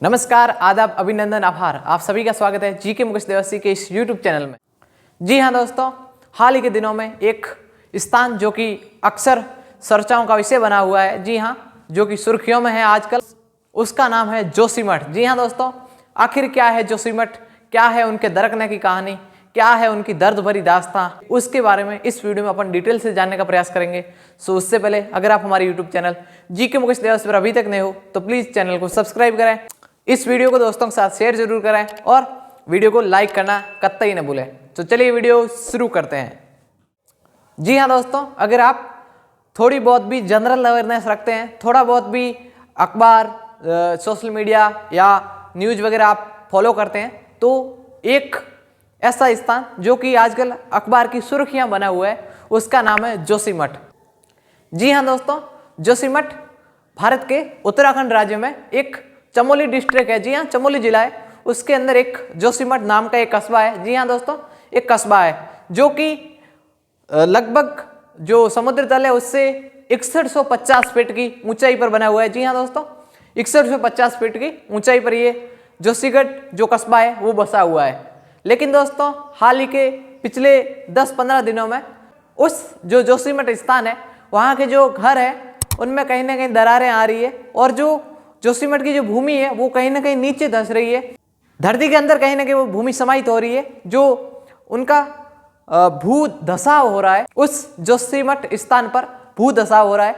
नमस्कार, आदाब, अभिनंदन, आभार। आप सभी का स्वागत है जीके मुकेश देवस्थी के इस यूट्यूब चैनल में। जी हाँ दोस्तों, हाल ही के दिनों में एक स्थान जो कि अक्सर चर्चाओं का विषय बना हुआ है, जी हाँ, जो कि सुर्खियों में है आजकल, उसका नाम है जोशीमठ। जी हाँ दोस्तों, आखिर क्या है जोशीमठ, क्या है उनके दरकने की कहानी, क्या है उनकी दर्द भरी दास्तां, उसके बारे में इस वीडियो में अपन डिटेल से जानने का प्रयास करेंगे। सो उससे पहले अगर आप हमारे यूट्यूब चैनल जीके मुकेश देवस्थी पर अभी तक नए हो तो प्लीज़ चैनल को सब्सक्राइब करें, इस वीडियो को दोस्तों के साथ शेयर जरूर करें और वीडियो को लाइक करना कतई न भूलें। तो चलिए वीडियो शुरू करते हैं। जी हाँ दोस्तों, अगर आप थोड़ी बहुत भी जनरल अवेयरनेस रखते हैं, थोड़ा बहुत भी अखबार, सोशल मीडिया या न्यूज़ वगैरह आप फॉलो करते हैं, तो एक ऐसा स्थान जो कि आजकल अखबार की सुर्खियां बना हुआ है, उसका नाम है जोशीमठ। जी हाँ दोस्तों, जोशीमठ भारत के उत्तराखंड राज्य में एक चमोली डिस्ट्रिक्ट है। जी हाँ, चमोली जिला है, उसके अंदर एक जोशीमठ नाम का एक कस्बा है। जी हाँ दोस्तों, एक कस्बा है जो कि लगभग जो समुद्र तल है उससे 6150 फीट की ऊंचाई पर बना हुआ है। जी हाँ दोस्तों, 6150 फीट की ऊंचाई पर ये जोशीगढ़ जो कस्बा है वो बसा हुआ है। लेकिन दोस्तों, हाल ही के पिछले 10-15 दिनों में उस जो जोशीमठ स्थान है, वहाँ के जो घर है उनमें कहीं ना कहीं दरारें आ रही है और जो जोशीमठ की जो भूमि है वो कहीं ना कहीं नीचे धंस रही है, धरती के अंदर कहीं ना कहीं वो भूमि समाहित हो रही है, जो उनका भू धसाव हो रहा है, उस जोशीमठ स्थान पर भू धसाव हो रहा है।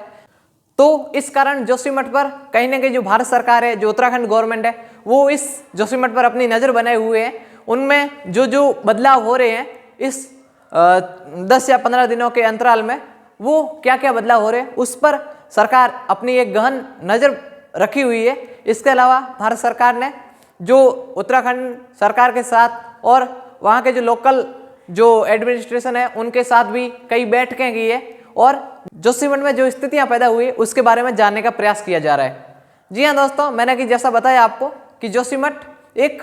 तो इस कारण जोशीमठ पर कहीं ना कहीं जो भारत सरकार है, जो उत्तराखंड गवर्नमेंट है, वो इस जोशीमठ पर अपनी नज़र बनाए हुए हैं। उनमें जो जो बदलाव हो रहे हैं इस 10 या 15 दिनों के अंतराल में, वो क्या क्या बदलाव हो रहे हैं उस पर सरकार अपनी एक गहन नज़र रखी हुई है। इसके अलावा भारत सरकार ने जो उत्तराखंड सरकार के साथ और वहाँ के जो लोकल जो एडमिनिस्ट्रेशन है उनके साथ भी कई बैठकें की है और जोशीमठ में जो स्थितियाँ पैदा हुई उसके बारे में जानने का प्रयास किया जा रहा है। जी हाँ दोस्तों, मैंने कि जैसा बताया आपको कि जोशीमठ एक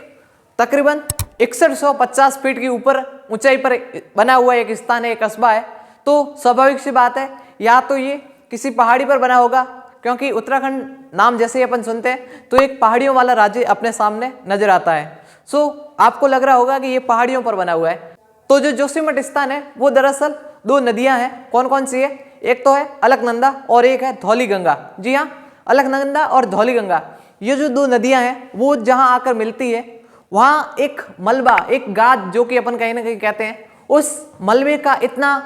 तकरीबन 6150 फीट की ऊपर ऊंचाई पर बना हुआ एक स्थान है, एक कस्बा है। तो स्वाभाविक सी बात है, या तो ये किसी पहाड़ी पर बना होगा, क्योंकि उत्तराखंड नाम जैसे ही अपन सुनते हैं तो एक पहाड़ियों वाला राज्य अपने सामने नजर आता है। सो आपको लग रहा होगा कि ये पहाड़ियों पर बना हुआ है। तो जो जोशीमठ स्थान है वो दरअसल दो नदियां हैं। कौन कौन सी है? एक तो है अलकनंदा और एक है धौलीगंगा। जी हाँ, अलकनंदा और धौलीगंगा, ये जो दो नदियां हैं वो जहां आकर मिलती है, वहाँ एक मलबा, एक गाद जो कि अपन कहीं ना कहीं कहते हैं, उस मलबे का इतना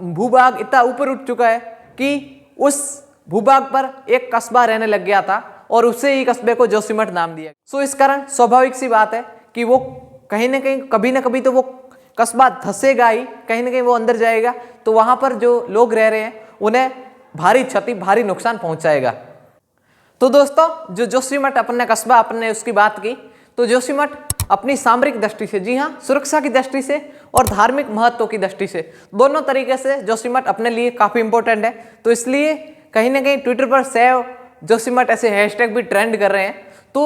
भूभाग इतना ऊपर उठ चुका है कि उस भूभाग पर एक कस्बा रहने लग गया था और उसे ही कस्बे को जोशीमठ नाम दिया। सो इस कारण स्वाभाविक सी बात है कि वो कहीं ना कहीं कभी ना कभी तो वो कस्बा धंसेगा ही, कहीं ना कहीं वो अंदर जाएगा, तो वहाँ पर जो लोग रह रहे हैं उन्हें भारी क्षति, भारी नुकसान पहुँचाएगा। तो दोस्तों, जो जोशीमठ अपन ने कस्बा, अपन ने उसकी बात की, तो जोशीमठ अपनी सामरिक दृष्टि से, जी हाँ, सुरक्षा की दृष्टि से और धार्मिक महत्व की दृष्टि से, दोनों तरीके से जोशीमठ अपने लिए काफ़ी इंपॉर्टेंट है। तो इसलिए कहीं ना कहीं ट्विटर पर सेव जोशीमठ ऐसे हैशटैग भी ट्रेंड कर रहे हैं। तो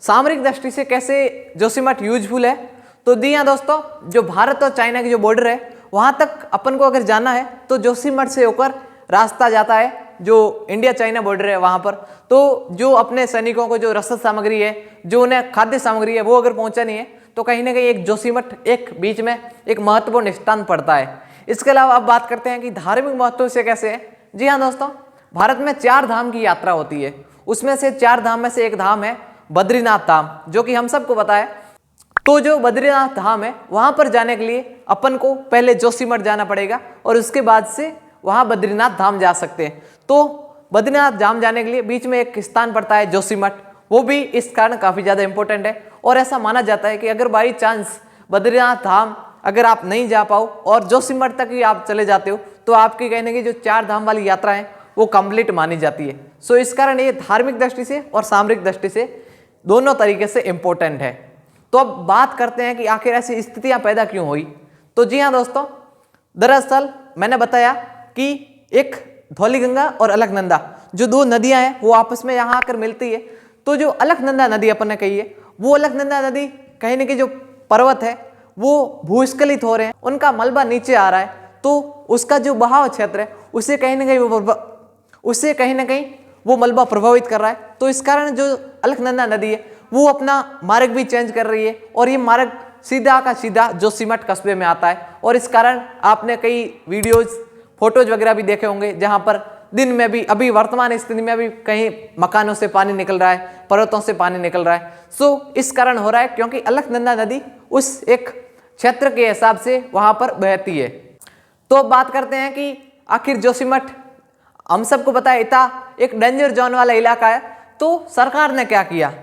सामरिक दृष्टि से कैसे जोशीमठ यूजफुल है? तो जी हाँ दोस्तों, जो भारत और चाइना की जो बॉर्डर है वहाँ तक अपन को अगर जाना है तो जोशीमठ से होकर रास्ता जाता है, जो इंडिया चाइना बॉर्डर है वहाँ पर। तो जो अपने सैनिकों को जो रसद सामग्री है, जो उन्हें खाद्य सामग्री है, वो अगर पहुँचानी है तो कहीं ना कहीं एक जोशीमठ एक बीच में एक महत्वपूर्ण स्थान पड़ता है। इसके अलावा अब बात करते हैं कि धार्मिक महत्व से कैसे है। जी हाँ दोस्तों, भारत में 4 धाम की यात्रा होती है, उसमें से 4 धाम में से एक धाम है बद्रीनाथ धाम, जो कि हम सबको पता है। तो जो बद्रीनाथ धाम है वहाँ पर जाने के लिए अपन को पहले जोशीमठ जाना पड़ेगा और उसके बाद से वहाँ बद्रीनाथ धाम जा सकते हैं। तो बद्रीनाथ धाम जाने के लिए बीच में एक स्थान पड़ता है जोशीमठ, वो भी इस कारण काफ़ी ज़्यादा इंपॉर्टेंट है। और ऐसा माना जाता है कि अगर बाई चांस बद्रीनाथ धाम अगर आप नहीं जा पाओ और जोशीमठ तक ही आप चले जाते हो तो आपकी कहने की जो 4 धाम वाली यात्रा है वो कंप्लीट मानी जाती है। सो इस कारण ये धार्मिक दृष्टि से और सामरिक दृष्टि से दोनों तरीके से इम्पोर्टेंट है। तो अब बात करते हैं कि आखिर ऐसी स्थितियाँ पैदा क्यों हुई। तो जी हाँ दोस्तों, दरअसल मैंने बताया कि एक धौलीगंगा और अलकनंदा जो दो नदियाँ हैं वो आपस में यहाँ आकर मिलती है। तो जो अलकनंदा नदी अपन ने कही है, वो अलकनंदा नदी कहीं ना कहीं जो पर्वत है वो भूस्खलित हो रहे हैं, उनका मलबा नीचे आ रहा है, तो उसका जो बहाव क्षेत्र है उसे कहीं ना कहीं वो मलबा प्रभावित कर रहा है। तो इस कारण जो अलकनंदा नदी है वो अपना मार्ग भी चेंज कर रही है और ये मार्ग सीधा का सीधा जोशीमठ कस्बे में आता है। और इस कारण आपने कई वीडियोज फोटोज वगैरह भी देखे होंगे जहां पर दिन में भी अभी वर्तमान स्थिति में भी कहीं मकानों से पानी निकल रहा है, पर्वतों से पानी निकल रहा है। सो इस कारण हो रहा है क्योंकि अलकनंदा नदी उस एक क्षेत्र के हिसाब से वहां पर बहती है। तो अब बात करते हैं कि आखिर जोशीमठ हम सबको पता है इतना एक डेंजर जोन वाला इलाका है, तो सरकार ने क्या किया।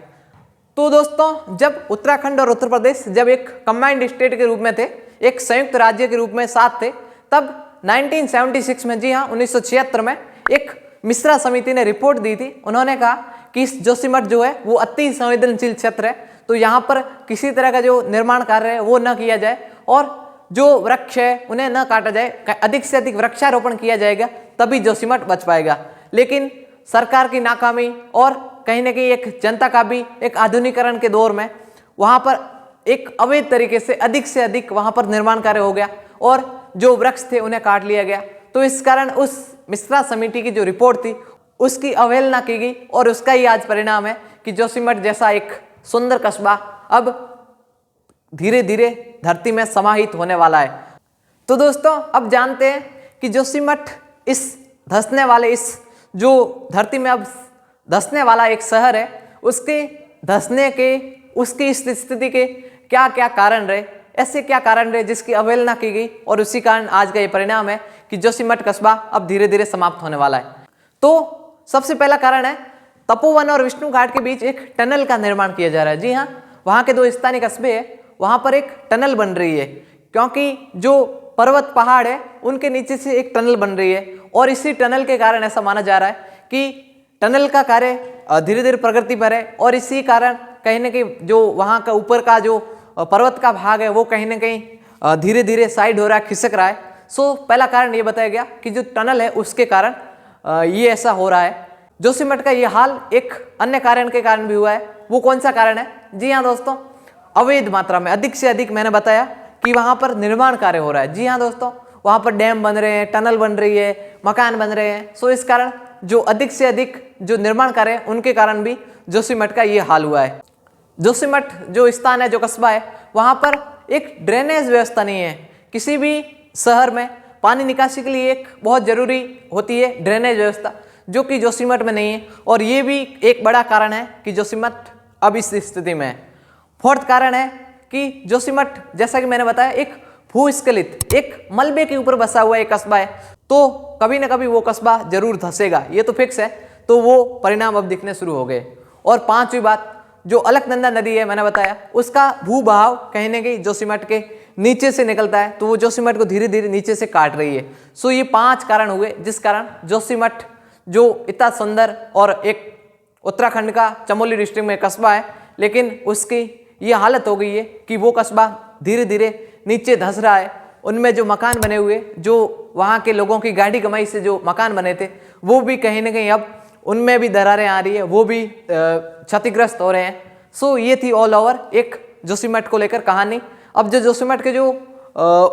तो दोस्तों जब उत्तराखंड और उत्तर प्रदेश जब एक कंबाइंड स्टेट के रूप में थे, एक संयुक्त राज्य के रूप में साथ थे, तब 1976 में, जी हाँ 1976 में एक मिश्रा समिति ने रिपोर्ट दी थी। उन्होंने कहा कि इस जोशीमठ जो है वो अति संवेदनशील क्षेत्र है, तो यहाँ पर किसी तरह का जो निर्माण कार्य है वो न किया जाए और जो वृक्ष है उन्हें न काटा जाए, अधिक से अधिक वृक्षारोपण किया जाएगा तभी जोशीमठ बच पाएगा। लेकिन सरकार की नाकामी और कहीं ना कहीं एक जनता का भी एक आधुनिकीकरण के दौर में वहाँ पर एक अवैध तरीके से अधिक वहाँ पर निर्माण कार्य हो गया और जो वृक्ष थे उन्हें काट लिया गया। तो इस कारण उस मिश्रा समिति की जो रिपोर्ट थी उसकी अवहेलना की गई और उसका ही आज परिणाम है कि जोशीमठ जैसा एक सुंदर कस्बा अब धीरे धीरे धरती में समाहित होने वाला है। तो दोस्तों अब जानते हैं कि जोशीमठ इस धंसने वाले इस जो धरती में अब धंसने वाला एक शहर है, उसके धंसने के उसकी इस स्थिति के क्या क्या कारण रहे, ऐसे क्या कारण रहे जिसकी अवहेलना की गई और उसी कारण आज का ये परिणाम है कि जोशीमठ कस्बा अब धीरे धीरे समाप्त होने वाला है। तो सबसे पहला कारण है तपोवन और विष्णु घाट के बीच एक टनल का निर्माण किया जा रहा है। जी हाँ, वहाँ के दो स्थानीय कस्बे हैं, वहाँ पर एक टनल बन रही है क्योंकि जो पर्वत पहाड़ है उनके नीचे से एक टनल बन रही है और इसी टनल के कारण ऐसा माना जा रहा है कि टनल का कार्य धीरे धीरे प्रगति पर है और इसी कारण कहीं ना कहीं जो वहाँ का ऊपर का जो पर्वत का भाग है वो कहीं ना कहीं धीरे धीरे साइड हो रहा है, खिसक रहा है। सो पहला कारण ये बताया गया कि जो टनल है उसके कारण ये ऐसा हो रहा है। जोशीमठ का ये हाल एक अन्य कारण के कारण भी हुआ है। वो कौन सा कारण है? जी हाँ दोस्तों, अवैध मात्रा में अधिक से अधिक मैंने बताया कि वहाँ पर निर्माण कार्य हो रहा है। जी हाँ दोस्तों, वहाँ पर डैम बन रहे हैं, टनल बन रही है, मकान बन रहे हैं। सो इस कारण जो अधिक से अधिक जो निर्माण कार्य है उनके कारण भी जोशीमठ का ये हाल हुआ है। जोशीमठ जो स्थान है, जो कस्बा है, वहाँ पर एक ड्रेनेज व्यवस्था नहीं है। किसी भी शहर में पानी निकासी के लिए एक बहुत जरूरी होती है ड्रेनेज व्यवस्था, जो कि जोशीमठ में नहीं है और ये भी एक बड़ा कारण है कि जोशीमठ अब इस स्थिति में है। फोर्थ कारण है कि जोशीमठ जैसा कि मैंने बताया एक भूस्खलित एक मलबे के ऊपर बसा हुआ एक कस्बा है, तो कभी ना कभी वो कस्बा जरूर धंसेगा, ये तो फिक्स है। तो वो परिणाम अब दिखने शुरू हो गए। और पांचवी बात, जो अलकनंदा नदी है मैंने बताया उसका भूबहाव कहीं ना कहीं जोशीमठ के नीचे से निकलता है, तो वो जोशीमठ को धीरे धीरे नीचे से काट रही है। सो ये 5 कारण हुए जिस कारण जोशीमठ जो इतना सुंदर और एक उत्तराखंड का चमोली डिस्ट्रिक्ट में कस्बा है, लेकिन उसकी ये हालत हो गई है कि वो कस्बा धीरे धीरे नीचे धंस रहा है। उनमें जो मकान बने हुए, जो वहाँ के लोगों की गाढ़ी कमाई से जो मकान बने थे, वो भी कहीं ना कहीं अब उनमें भी दरारें आ रही है, वो भी क्षतिग्रस्त हो रहे हैं। सो ये थी ऑल ओवर एक जोशीमठ को लेकर कहानी। अब जो जोशीमठ के जो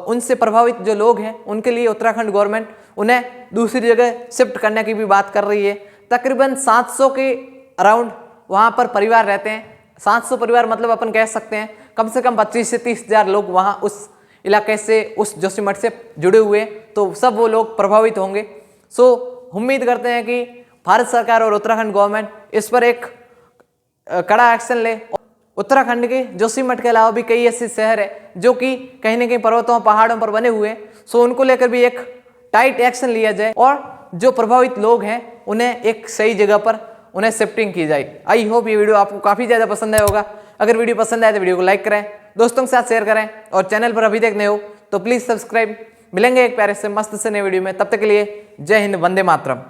उनसे प्रभावित जो लोग हैं उनके लिए उत्तराखंड गवर्नमेंट उन्हें दूसरी जगह शिफ्ट करने की भी बात कर रही है। तकरीबन 700 के अराउंड वहाँ पर परिवार रहते हैं। 700 परिवार मतलब अपन कह सकते हैं कम से कम 25 से 30 हज़ार लोग वहाँ उस इलाके से, उस जोशीमठ से जुड़े हुए, तो सब वो लोग प्रभावित होंगे। सो उम्मीद करते हैं कि भारत सरकार और उत्तराखंड गवर्नमेंट इस पर एक कड़ा एक्शन ले। उत्तराखंड के जोशीमठ के अलावा भी कई ऐसे शहर है जो कि कहीं ना कहीं पर्वतों पहाड़ों पर बने हुए हैं। सो उनको लेकर भी एक टाइट एक्शन लिया जाए और जो प्रभावित लोग हैं उन्हें एक सही जगह पर उन्हें शिफ्टिंग की जाए। आई होप ये वीडियो आपको काफ़ी ज़्यादा पसंद आया होगा। अगर वीडियो पसंद आए तो वीडियो को लाइक करें, दोस्तों के साथ शेयर करें और चैनल पर अभी तक नए हो तो प्लीज़ सब्सक्राइब। मिलेंगे एक प्यारे से मस्त से नए वीडियो में, तब तक के लिए जय हिंद, वंदे मातरम।